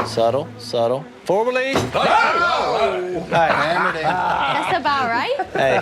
Subtle, subtle. Formally. That's about right. Hey.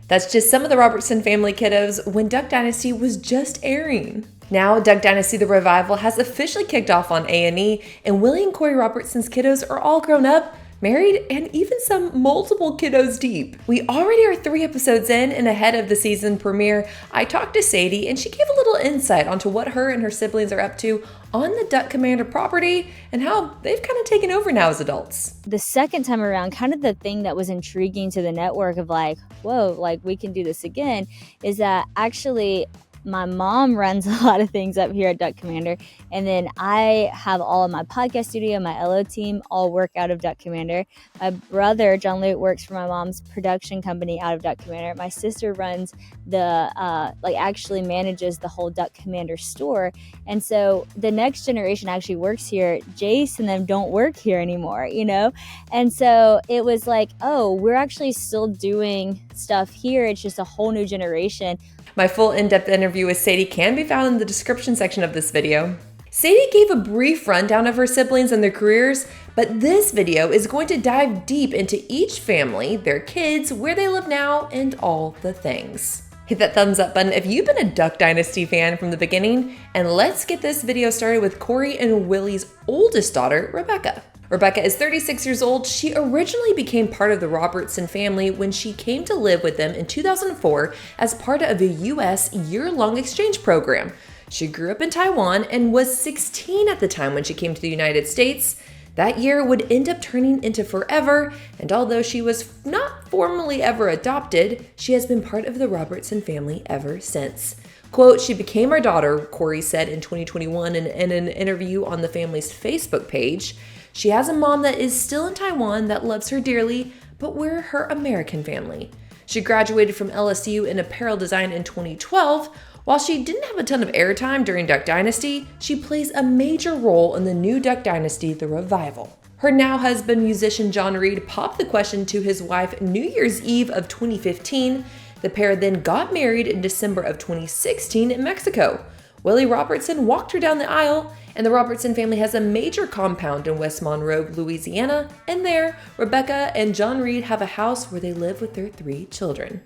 That's just some of the Robertson family kiddos when Duck Dynasty was just airing. Now, Duck Dynasty The Revival has officially kicked off on A&E, and Willie and Corey Robertson's kiddos are all grown up, married, and even some multiple kiddos deep. We already are 3 episodes in, and ahead of the season premiere, I talked to Sadie, and she gave a little insight onto what her and her siblings are up to on the Duck Commander property and how they've kind of taken over now as adults. The second time around, kind of the thing that was intriguing to the network of like, whoa, like we can do this again, is that actually my mom runs a lot of things up here at Duck Commander, and then I have all of my podcast studio, my LO team, all work out of Duck Commander. My brother, John Luke, works for my mom's production company out of Duck Commander. My sister runs actually manages the whole Duck Commander store. And so the next generation actually works here. Jace and them don't work here anymore, you know? And so it was like, oh, we're actually still doing stuff here. It's just a whole new generation. My full in-depth interview with Sadie can be found in the description section of this video. Sadie gave a brief rundown of her siblings and their careers, but this video is going to dive deep into each family, their kids, where they live now, and all the things. Hit that thumbs up button if you've been a Duck Dynasty fan from the beginning, and let's get this video started with Corey and Willie's oldest daughter, Rebecca. Rebecca is 36 years old. She originally became part of the Robertson family when she came to live with them in 2004 as part of a U.S. year-long exchange program. She grew up in Taiwan and was 16 at the time when she came to the United States. That year would end up turning into forever, and although she was not formally ever adopted, she has been part of the Robertson family ever since. Quote, she became our daughter, Corey said in 2021 in an interview on the family's Facebook page. She has a mom that is still in Taiwan that loves her dearly, but we're her American family. She graduated from LSU in apparel design in 2012. While she didn't have a ton of airtime during Duck Dynasty, she plays a major role in the new Duck Dynasty, The Revival. Her now husband, musician John Reed, popped the question to his wife New Year's Eve of 2015. The pair then got married in December of 2016 in Mexico. Willie Robertson walked her down the aisle, and the Robertson family has a major compound in West Monroe, Louisiana, and there, Rebecca and John Reed have a house where they live with their 3 children.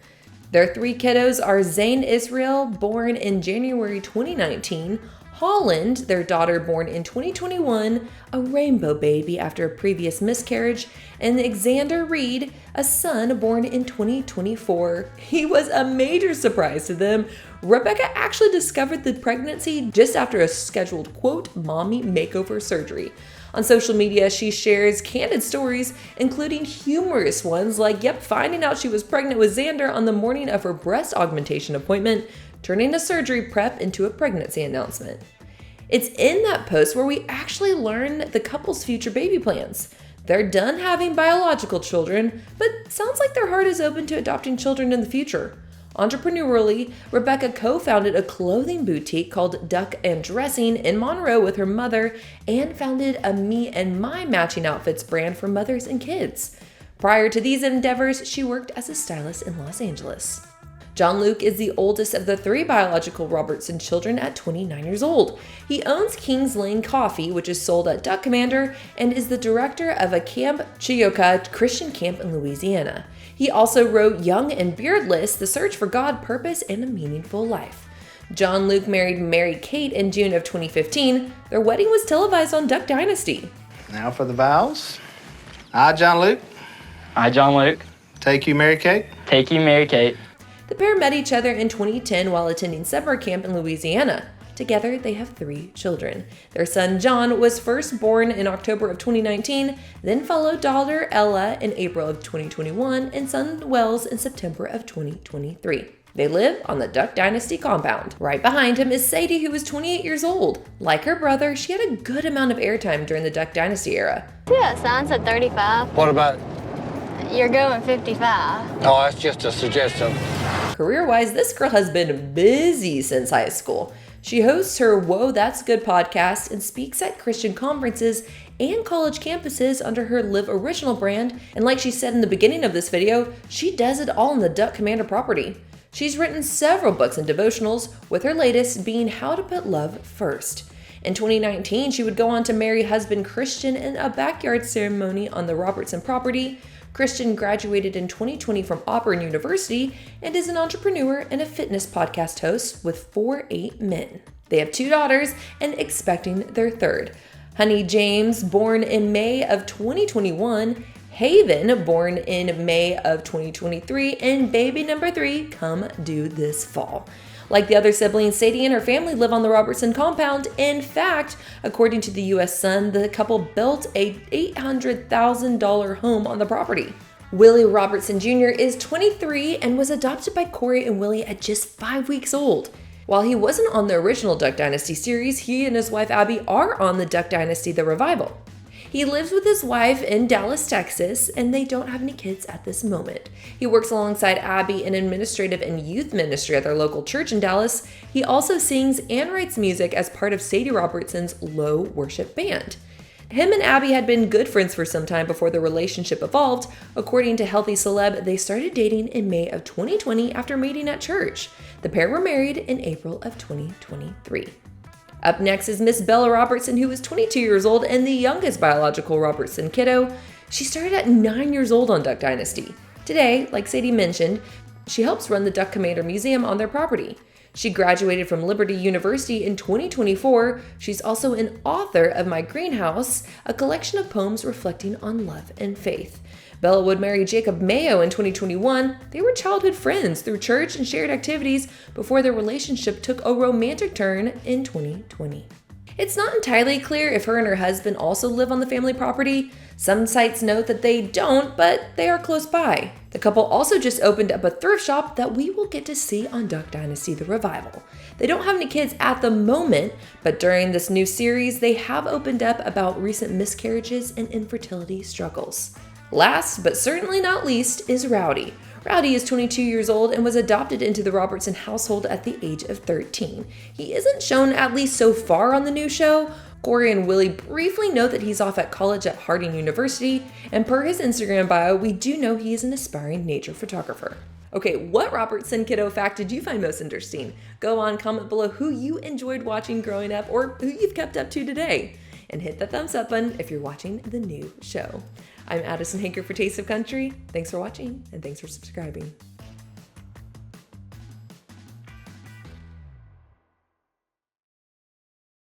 Their 3 kiddos are Zane Israel, born in January 2019, Holland, their daughter born in 2021, a rainbow baby after a previous miscarriage, and Xander Reed, a son born in 2024. He was a major surprise to them. Rebecca actually discovered the pregnancy just after a scheduled, quote, mommy makeover surgery. On social media, she shares candid stories, including humorous ones like, finding out she was pregnant with Xander on the morning of her breast augmentation appointment, turning a surgery prep into a pregnancy announcement. It's in that post where we actually learn the couple's future baby plans. They're done having biological children, but sounds like their heart is open to adopting children in the future. Entrepreneurially, Rebecca co-founded a clothing boutique called Duck and Dressing in Monroe with her mother and founded a Me and My matching outfits brand for mothers and kids. Prior to these endeavors, she worked as a stylist in Los Angeles. John Luke is the oldest of the 3 biological Robertson children at 29 years old. He owns Kings Lane Coffee, which is sold at Duck Commander, and is the director of a Camp Chioka Christian camp in Louisiana. He also wrote Young and Beardless, The Search for God, Purpose, and a Meaningful Life. John Luke married Mary Kate in June of 2015. Their wedding was televised on Duck Dynasty. Now for the vows. I, John Luke. I, John Luke. Take you, Mary Kate. Take you, Mary Kate. The pair met each other in 2010 while attending summer camp in Louisiana. Together, they have 3 children. Their son, John, was first born in October of 2019, then followed daughter Ella in April of 2021, and son Wells in September of 2023. They live on the Duck Dynasty compound. Right behind him is Sadie, who is 28 years old. Like her brother, she had a good amount of airtime during the Duck Dynasty era. Yeah, signs at 35. What about? You're going 55. Oh, that's just a suggestion. Career-wise, this girl has been busy since high school. She hosts her Whoa, That's Good podcast and speaks at Christian conferences and college campuses under her Live Original brand. And like she said in the beginning of this video, she does it all on the Duck Commander property. She's written several books and devotionals, with her latest being How to Put Love First. In 2019, she would go on to marry husband Christian in a backyard ceremony on the Robertson property. Christian graduated in 2020 from Auburn University and is an entrepreneur and a fitness podcast host with 4'8" men. They have 2 daughters and expecting their third. Honey James, born in May of 2021, Haven, born in May of 2023, and baby number 3 come due this fall. Like the other siblings, Sadie and her family live on the Robertson compound. In fact, according to the U.S. Sun, the couple built a $800,000 home on the property. Willie Robertson Jr. is 23 and was adopted by Corey and Willie at just 5 weeks old. While he wasn't on the original Duck Dynasty series, he and his wife Abby are on the Duck Dynasty The Revival. He lives with his wife in Dallas, Texas, and they don't have any kids at this moment. He works alongside Abby in administrative and youth ministry at their local church in Dallas. He also sings and writes music as part of Sadie Robertson's Low Worship Band. Him and Abby had been good friends for some time before their relationship evolved. According to Healthy Celeb, they started dating in May of 2020 after meeting at church. The pair were married in April of 2023. Up next is Miss Bella Robertson, who is 22 years old and the youngest biological Robertson kiddo. She started at 9 years old on Duck Dynasty. Today, like Sadie mentioned, she helps run the Duck Commander Museum on their property. She graduated from Liberty University in 2024. She's also an author of My Greenhouse, a collection of poems reflecting on love and faith. Bella would marry Jacob Mayo in 2021. They were childhood friends through church and shared activities before their relationship took a romantic turn in 2020. It's not entirely clear if her and her husband also live on the family property. Some sites note that they don't, but they are close by. The couple also just opened up a thrift shop that we will get to see on Duck Dynasty The Revival. They don't have any kids at the moment, but during this new series, they have opened up about recent miscarriages and infertility struggles. Last, but certainly not least, is Rowdy. Rowdy is 22 years old and was adopted into the Robertson household at the age of 13. He isn't shown, at least so far, on the new show. Corey and Willie briefly note that he's off at college at Harding University, and per his Instagram bio, we do know he is an aspiring nature photographer. Okay, what Robertson kiddo fact did you find most interesting? Go on, comment below who you enjoyed watching growing up or who you've kept up to today. And hit the thumbs up button if you're watching the new show. I'm Addison Hanker for Taste of Country. Thanks for watching and thanks for subscribing.